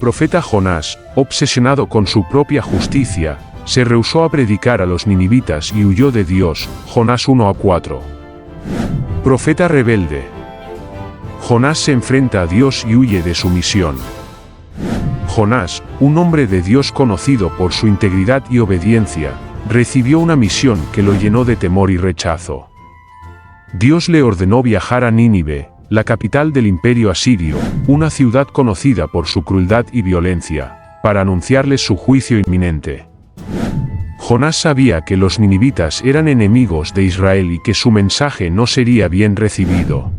profeta Jonás, obsesionado con su propia justicia, se rehusó a predicar a los ninivitas y huyó de Dios. Jonás 1:4. Profeta rebelde. Jonás se enfrenta a Dios y huye de su misión. Jonás, un hombre de Dios conocido por su integridad y obediencia, recibió una misión que lo llenó de temor y rechazo. Dios le ordenó viajar a Nínive, la capital del imperio asirio, una ciudad conocida por su crueldad y violencia, para anunciarles su juicio inminente. Jonás sabía que los ninivitas eran enemigos de Israel y que su mensaje no sería bien recibido.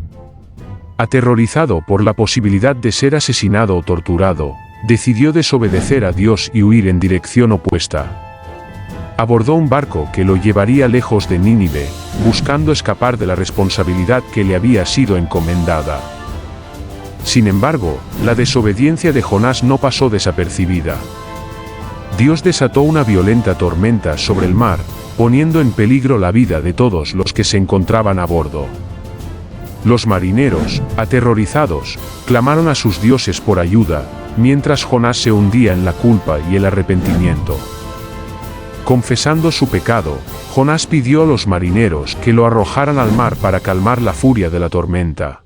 Aterrorizado por la posibilidad de ser asesinado o torturado, decidió desobedecer a Dios y huir en dirección opuesta. Abordó un barco que lo llevaría lejos de Nínive, buscando escapar de la responsabilidad que le había sido encomendada. Sin embargo, la desobediencia de Jonás no pasó desapercibida. Dios desató una violenta tormenta sobre el mar, poniendo en peligro la vida de todos los que se encontraban a bordo. Los marineros, aterrorizados, clamaron a sus dioses por ayuda, mientras Jonás se hundía en la culpa y el arrepentimiento. Confesando su pecado, Jonás pidió a los marineros que lo arrojaran al mar para calmar la furia de la tormenta.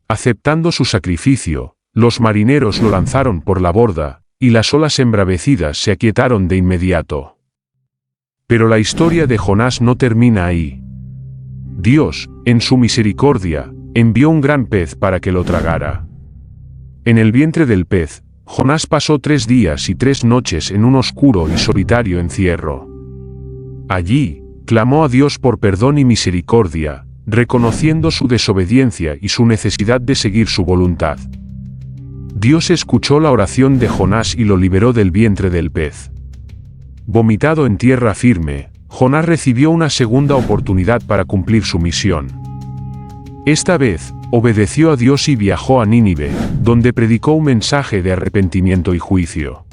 Aceptando su sacrificio, los marineros lo lanzaron por la borda, y las olas embravecidas se aquietaron de inmediato. Pero la historia de Jonás no termina ahí. Dios, en su misericordia, envió un gran pez para que lo tragara. En el vientre del pez, Jonás pasó 3 días y 3 noches en un oscuro y solitario encierro. Allí, clamó a Dios por perdón y misericordia, reconociendo su desobediencia y su necesidad de seguir su voluntad. Dios escuchó la oración de Jonás y lo liberó del vientre del pez. Vomitado en tierra firme, Jonás recibió una segunda oportunidad para cumplir su misión. Esta vez, obedeció a Dios y viajó a Nínive, donde predicó un mensaje de arrepentimiento y juicio.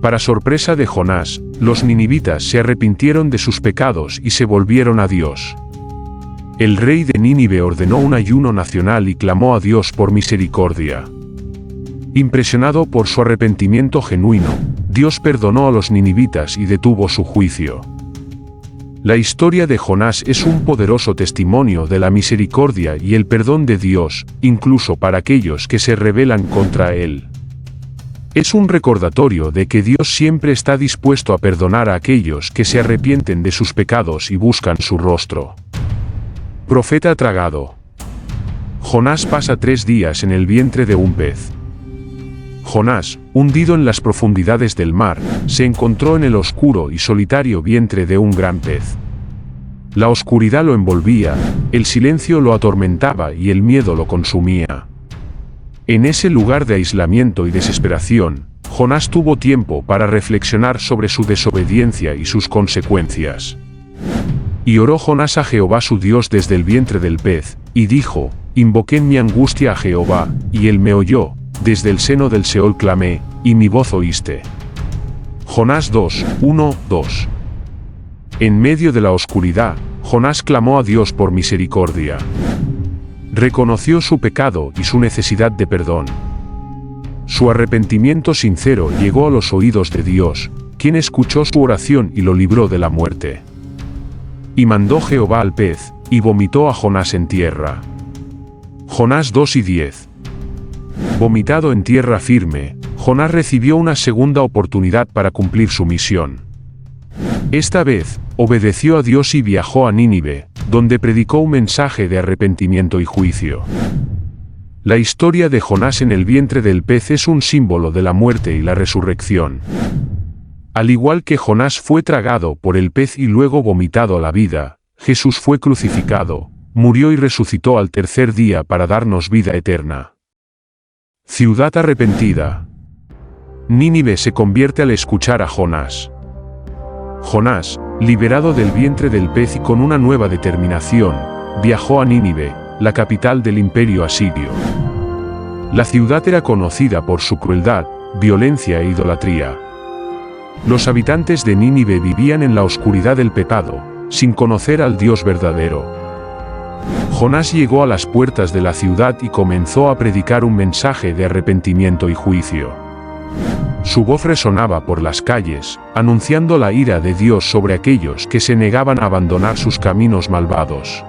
Para sorpresa de Jonás, los ninivitas se arrepintieron de sus pecados y se volvieron a Dios. El rey de Nínive ordenó un ayuno nacional y clamó a Dios por misericordia. Impresionado por su arrepentimiento genuino, Dios perdonó a los ninivitas y detuvo su juicio. La historia de Jonás es un poderoso testimonio de la misericordia y el perdón de Dios, incluso para aquellos que se rebelan contra Él. Es un recordatorio de que Dios siempre está dispuesto a perdonar a aquellos que se arrepienten de sus pecados y buscan su rostro. Profeta tragado. Jonás pasa 3 días en el vientre de un pez. Jonás, hundido en las profundidades del mar, se encontró en el oscuro y solitario vientre de un gran pez. La oscuridad lo envolvía, el silencio lo atormentaba y el miedo lo consumía. En ese lugar de aislamiento y desesperación, Jonás tuvo tiempo para reflexionar sobre su desobediencia y sus consecuencias. Y oró Jonás a Jehová su Dios desde el vientre del pez, y dijo: invoqué en mi angustia a Jehová, y él me oyó. Desde el seno del Seol clamé, y mi voz oíste. Jonás 2:1-2. En medio de la oscuridad, Jonás clamó a Dios por misericordia. Reconoció su pecado y su necesidad de perdón. Su arrepentimiento sincero llegó a los oídos de Dios, quien escuchó su oración y lo libró de la muerte. Y mandó Jehová al pez, y vomitó a Jonás en tierra. Jonás 2:10. Vomitado en tierra firme, Jonás recibió una segunda oportunidad para cumplir su misión. Esta vez, obedeció a Dios y viajó a Nínive, donde predicó un mensaje de arrepentimiento y juicio. La historia de Jonás en el vientre del pez es un símbolo de la muerte y la resurrección. Al igual que Jonás fue tragado por el pez y luego vomitado a la vida, Jesús fue crucificado, murió y resucitó al 3er día para darnos vida eterna. Ciudad arrepentida. Nínive se convierte al escuchar a Jonás. Jonás, liberado del vientre del pez y con una nueva determinación, viajó a Nínive, la capital del imperio asirio. La ciudad era conocida por su crueldad, violencia e idolatría. Los habitantes de Nínive vivían en la oscuridad del pecado, sin conocer al Dios verdadero. Jonás llegó a las puertas de la ciudad y comenzó a predicar un mensaje de arrepentimiento y juicio. Su voz resonaba por las calles, anunciando la ira de Dios sobre aquellos que se negaban a abandonar sus caminos malvados.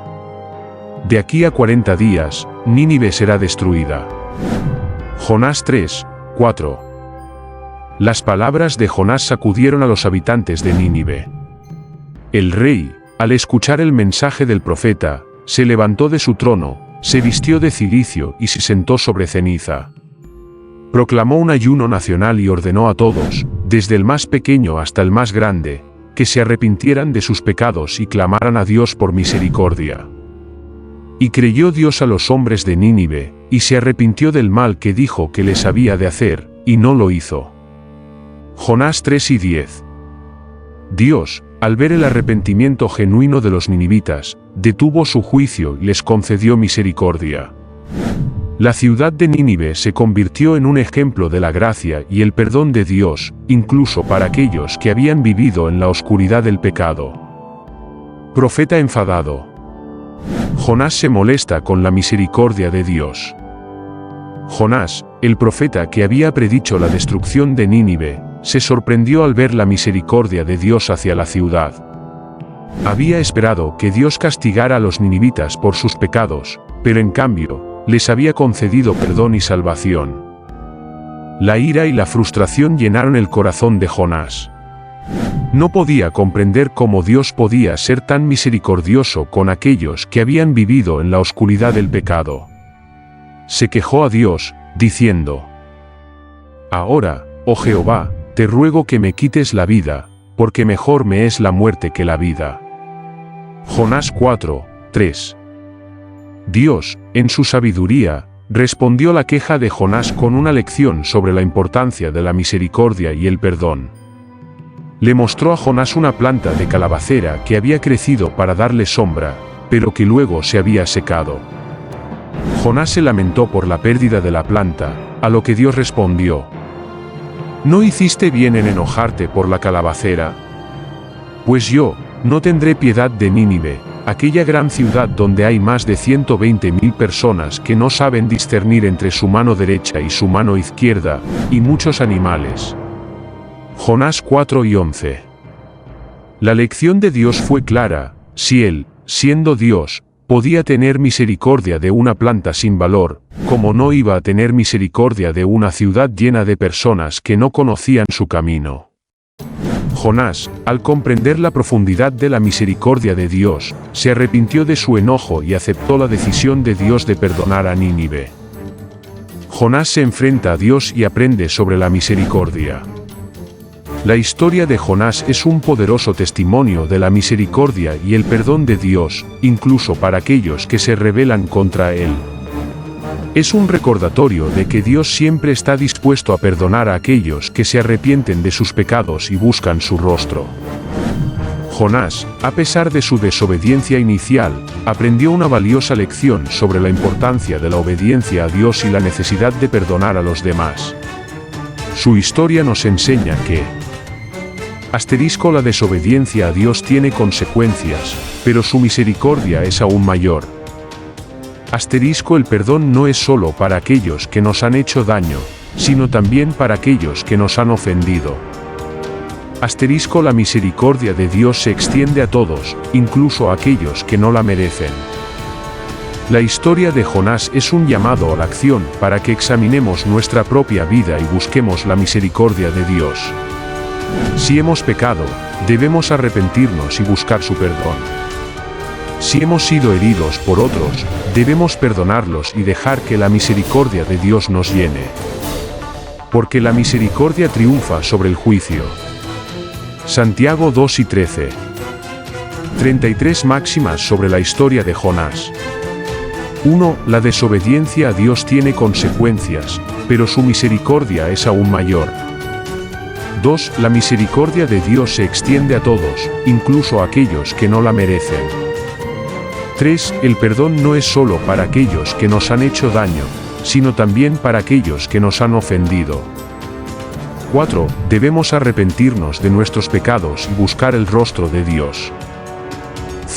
De aquí a 40 días, Nínive será destruida. Jonás 3, 4. Las palabras de Jonás sacudieron a los habitantes de Nínive. El rey, al escuchar el mensaje del profeta, se levantó de su trono, se vistió de cilicio y se sentó sobre ceniza. Proclamó un ayuno nacional y ordenó a todos, desde el más pequeño hasta el más grande, que se arrepintieran de sus pecados y clamaran a Dios por misericordia. Y creyó Dios a los hombres de Nínive, y se arrepintió del mal que dijo que les había de hacer, y no lo hizo. Jonás 3 y 10. Dios, al ver el arrepentimiento genuino de los ninivitas, detuvo su juicio y les concedió misericordia. La ciudad de Nínive se convirtió en un ejemplo de la gracia y el perdón de Dios, incluso para aquellos que habían vivido en la oscuridad del pecado. Profeta enfadado. Jonás se molesta con la misericordia de Dios. Jonás, el profeta que había predicho la destrucción de Nínive, se sorprendió al ver la misericordia de Dios hacia la ciudad. Había esperado que Dios castigara a los ninivitas por sus pecados, pero en cambio, les había concedido perdón y salvación. La ira y la frustración llenaron el corazón de Jonás. No podía comprender cómo Dios podía ser tan misericordioso con aquellos que habían vivido en la oscuridad del pecado. Se quejó a Dios, diciendo: Ahora, oh Jehová, te ruego que me quites la vida, porque mejor me es la muerte que la vida. Jonás 4, 3. Dios, en su sabiduría, respondió la queja de Jonás con una lección sobre la importancia de la misericordia y el perdón. Le mostró a Jonás una planta de calabacera que había crecido para darle sombra, pero que luego se había secado. Jonás se lamentó por la pérdida de la planta, a lo que Dios respondió: ¿No hiciste bien en enojarte por la calabacera? Pues yo no tendré piedad de Nínive, aquella gran ciudad donde hay más de 120.000 personas que no saben discernir entre su mano derecha y su mano izquierda, y muchos animales. Jonás 4 y 11. La lección de Dios fue clara: si Él, siendo Dios, podía tener misericordia de una planta sin valor, ¿cómo no iba a tener misericordia de una ciudad llena de personas que no conocían su camino? Jonás, al comprender la profundidad de la misericordia de Dios, se arrepintió de su enojo y aceptó la decisión de Dios de perdonar a Nínive. Jonás se enfrenta a Dios y aprende sobre la misericordia. La historia de Jonás es un poderoso testimonio de la misericordia y el perdón de Dios, incluso para aquellos que se rebelan contra Él. Es un recordatorio de que Dios siempre está dispuesto a perdonar a aquellos que se arrepienten de sus pecados y buscan su rostro. Jonás, a pesar de su desobediencia inicial, aprendió una valiosa lección sobre la importancia de la obediencia a Dios y la necesidad de perdonar a los demás. Su historia nos enseña que la desobediencia a Dios tiene consecuencias, pero su misericordia es aún mayor. El perdón no es solo para aquellos que nos han hecho daño, sino también para aquellos que nos han ofendido. La misericordia de Dios se extiende a todos, incluso a aquellos que no la merecen. La historia de Jonás es un llamado a la acción para que examinemos nuestra propia vida y busquemos la misericordia de Dios. Si hemos pecado, debemos arrepentirnos y buscar su perdón. Si hemos sido heridos por otros, debemos perdonarlos y dejar que la misericordia de Dios nos llene. Porque la misericordia triunfa sobre el juicio. Santiago 2 y 13. 33 máximas sobre la historia de Jonás. 1. La desobediencia a Dios tiene consecuencias, pero su misericordia es aún mayor. 2. La misericordia de Dios se extiende a todos, incluso a aquellos que no la merecen. 3. El perdón no es solo para aquellos que nos han hecho daño, sino también para aquellos que nos han ofendido. 4. Debemos arrepentirnos de nuestros pecados y buscar el rostro de Dios.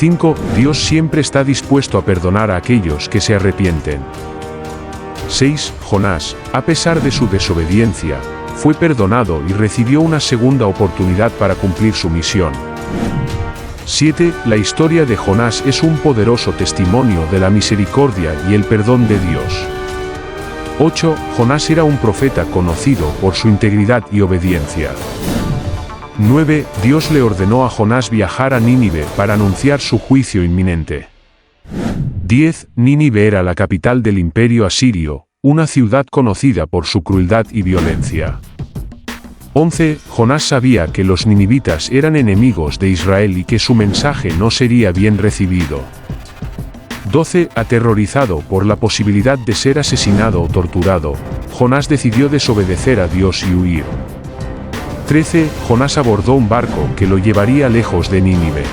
5. Dios siempre está dispuesto a perdonar a aquellos que se arrepienten. 6. Jonás, a pesar de su desobediencia, fue perdonado y recibió una segunda oportunidad para cumplir su misión. 7. La historia de Jonás es un poderoso testimonio de la misericordia y el perdón de Dios. 8. Jonás era un profeta conocido por su integridad y obediencia. 9. Dios le ordenó a Jonás viajar a Nínive para anunciar su juicio inminente. 10. Nínive era la capital del imperio asirio, una ciudad conocida por su crueldad y violencia. 11. Jonás sabía que los ninivitas eran enemigos de Israel y que su mensaje no sería bien recibido. 12. Aterrorizado por la posibilidad de ser asesinado o torturado, Jonás decidió desobedecer a Dios y huir. 13. Jonás abordó un barco que lo llevaría lejos de Nínive.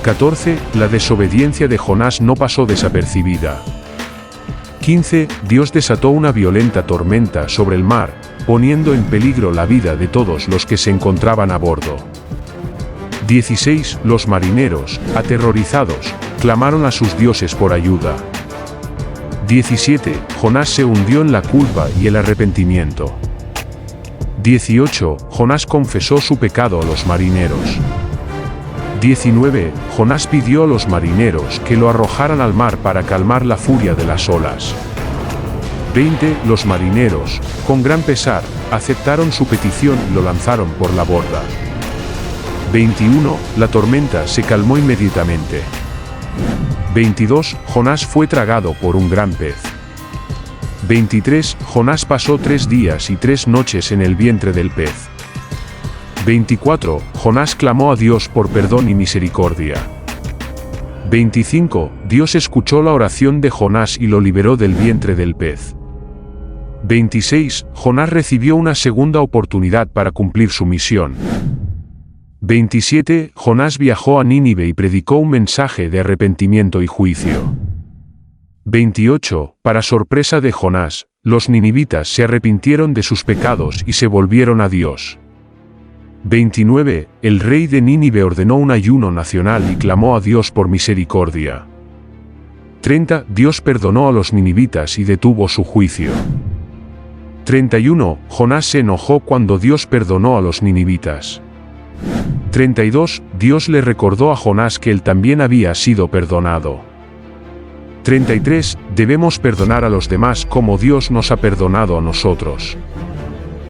14. La desobediencia de Jonás no pasó desapercibida. 15. Dios desató una violenta tormenta sobre el mar, poniendo en peligro la vida de todos los que se encontraban a bordo. 16. Los marineros, aterrorizados, clamaron a sus dioses por ayuda. 17. Jonás se hundió en la culpa y el arrepentimiento. 18. Jonás confesó su pecado a los marineros. 19. Jonás pidió a los marineros que lo arrojaran al mar para calmar la furia de las olas. 20. Los marineros, con gran pesar, aceptaron su petición y lo lanzaron por la borda. 21. La tormenta se calmó inmediatamente. 22. Jonás fue tragado por un gran pez. 23. Jonás pasó 3 días y 3 noches en el vientre del pez. 24. Jonás clamó a Dios por perdón y misericordia. 25. Dios escuchó la oración de Jonás y lo liberó del vientre del pez. 26. Jonás recibió una segunda oportunidad para cumplir su misión. 27. Jonás viajó a Nínive y predicó un mensaje de arrepentimiento y juicio. 28. Para sorpresa de Jonás, los ninivitas se arrepintieron de sus pecados y se volvieron a Dios. 29. El rey de Nínive ordenó un ayuno nacional y clamó a Dios por misericordia. 30. Dios perdonó a los ninivitas y detuvo su juicio. 31. Jonás se enojó cuando Dios perdonó a los ninivitas. 32. Dios le recordó a Jonás que él también había sido perdonado. 33. Debemos perdonar a los demás como Dios nos ha perdonado a nosotros.